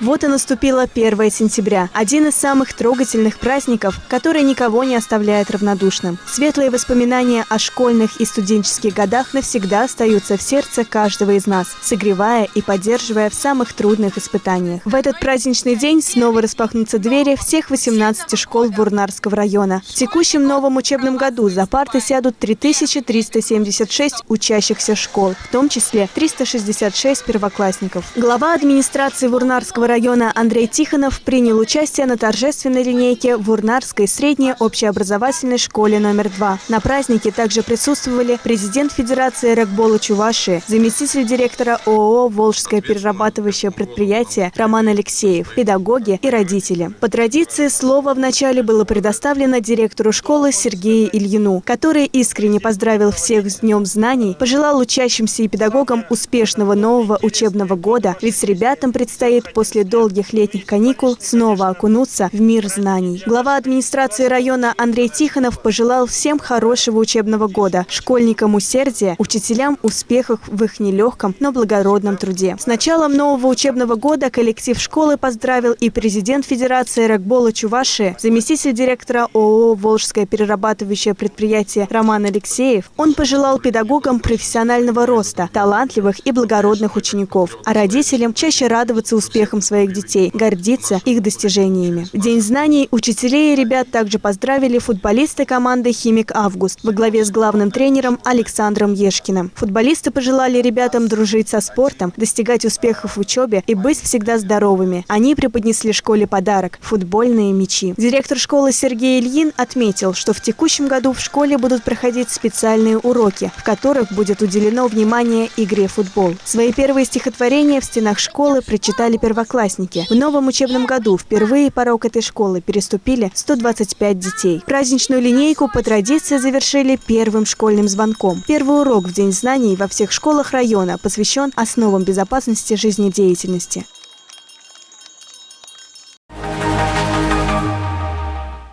Вот и наступило 1 сентября. Один из самых трогательных праздников, который никого не оставляет равнодушным. Светлые воспоминания о школьных и студенческих годах навсегда остаются в сердце каждого из нас, согревая и поддерживая в самых трудных испытаниях. В этот праздничный день снова распахнутся двери всех 18 школ Вурнарского района. В текущем новом учебном году за парты сядут 3376 учащихся школ, в том числе 366 первоклассников. Глава администрации Вурнарского района Андрей Тихонов принял участие на торжественной линейке в Вурнарской средней общеобразовательной школе номер 2. На празднике также присутствовали президент Федерации регбола Чувашии, заместитель директора ООО «Волжское перерабатывающее предприятие» Роман Алексеев, педагоги и родители. По традиции слово вначале было предоставлено директору школы Сергею Ильину, который искренне поздравил всех с Днем знаний, пожелал учащимся и педагогам успешного нового учебного года, ведь ребятам предстоит после долгих летних каникул снова окунуться в мир знаний. Глава администрации района Андрей Тихонов пожелал всем хорошего учебного года, школьникам усердия, учителям успехов в их нелегком, но благородном труде. С началом нового учебного года коллектив школы поздравил и президент Федерации регбола Чувашии, заместитель директора ООО «Волжское перерабатывающее предприятие» Роман Алексеев. Он пожелал педагогам профессионального роста, талантливых и благородных учеников, а родителям чаще радоваться успехам своих детей, гордиться их достижениями. В День знаний учителей и ребят также поздравили футболисты команды «Химик Август» во главе с главным тренером Александром Ешкиным. Футболисты пожелали ребятам дружить со спортом, достигать успехов в учебе и быть всегда здоровыми. Они преподнесли школе подарок – футбольные мячи. Директор школы Сергей Ильин отметил, что в текущем году в школе будут проходить специальные уроки, в которых будет уделено внимание игре в футбол. Свои первые стихотворения в стенах школы прочитали первоклассники. В новом учебном году впервые порог этой школы переступили 125 детей. Праздничную линейку по традиции завершили первым школьным звонком. Первый урок в День знаний во всех школах района посвящен основам безопасности жизнедеятельности.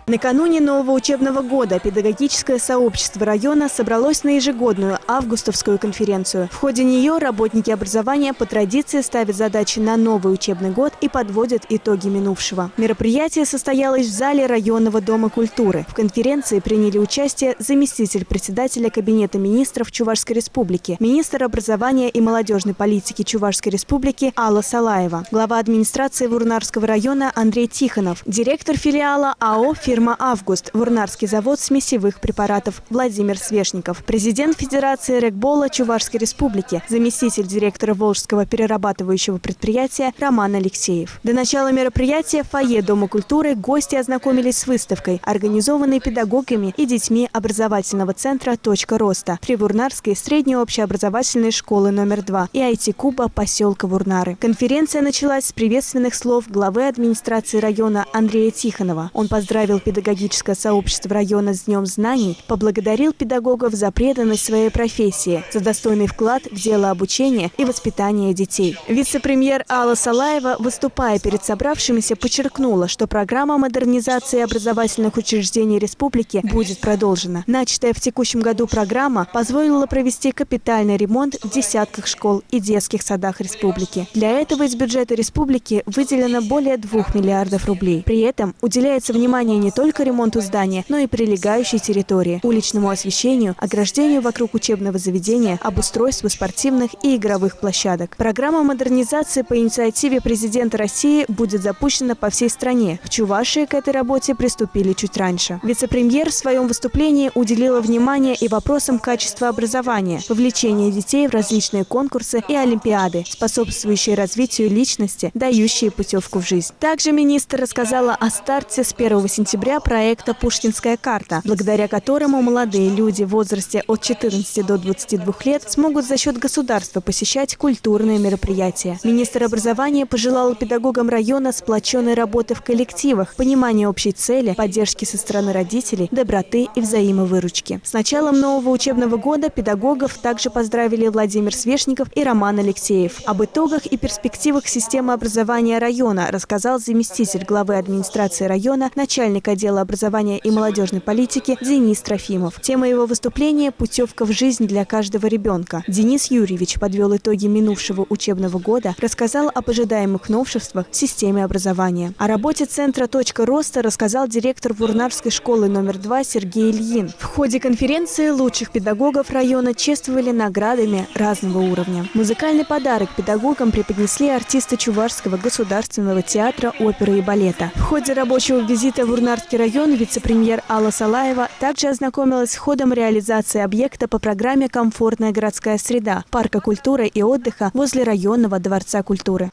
Накануне нового учебного года педагогическое сообщество района собралось на ежегодную августовскую конференцию. В ходе нее работники образования по традиции ставят задачи на новый учебный год и подводят итоги минувшего. Мероприятие состоялось в зале районного дома культуры. В конференции приняли участие заместитель председателя Кабинета министров Чувашской республики, министр образования и молодежной политики Чувашской республики Алла Салаева, глава администрации Вурнарского района Андрей Тихонов, директор филиала АО «Фирма «Август», Вурнарский завод смесевых препаратов Владимир Свешников, президент Федерации регбола Чувашской республики, заместитель директора Волжского перерабатывающего предприятия Роман Алексеев. До начала мероприятия в фойе Дома культуры гости ознакомились с выставкой, организованной педагогами и детьми образовательного центра «Точка роста» при Вурнарской средней общеобразовательной школы номер 2 и IT-клуба поселка Вурнары. Конференция началась с приветственных слов главы администрации района Андрея Тихонова. Он поздравил педагогическое сообщество района с Днем знаний, поблагодарил педагогов за преданность своей профессии, за достойный вклад в дело обучения и воспитания детей. Вице-премьер Алла Салаева, выступая перед собравшимися, подчеркнула, что программа модернизации образовательных учреждений республики будет продолжена. Начатая в текущем году программа позволила провести капитальный ремонт в десятках школ и детских садах республики. Для этого из бюджета республики выделено более 2 миллиардов рублей. При этом уделяется внимание не только ремонту здания, но и прилегающей территории, уличному освещению, ограждению вокруг учебного заведения, обустройству спортивных и игровых площадок. Программа модернизации по инициативе президента России будет запущена по всей стране. В Чувашии к этой работе приступили чуть раньше. Вице-премьер в своем выступлении уделила внимание и вопросам качества образования, вовлечения детей в различные конкурсы и олимпиады, способствующие развитию личности, дающие путевку в жизнь. Также министр рассказала о старте с 1 сентября проекта «Пушкинская карта», благодаря которому молодые люди в возрасте от 14 до 22 лет смогут за счет государства посещать культурные мероприятия. Министр образования пожелал педагогам района сплоченной работы в коллективах, понимания общей цели, поддержки со стороны родителей, доброты и взаимовыручки. С началом нового учебного года педагогов также поздравили Владимир Свешников и Роман Алексеев. Об итогах и перспективах системы образования района рассказал заместитель главы администрации района, начальник отдела образования и молодежной политики Денис Трофимов. Тема его выступления – «Путевка в жизнь для каждого ребенка». Денис Юрьевич подвел итоги минувшего учебного года, рассказал об ожидаемых новшествах в системе образования. О работе Центра «Точка роста» рассказал директор Вурнарской школы номер 2 Сергей Ильин. В ходе конференции лучших педагогов района чествовали наградами разного уровня. Музыкальный подарок педагогам преподнесли артисты Чувашского государственного театра оперы и балета. В ходе рабочего визита в Вурнарский район вице-премьер Алла Салаева также ознакомилась с ходом реализации объекта по программе «Комфортная городская среда» парка культуры и отдыха возле районного дворца культуры.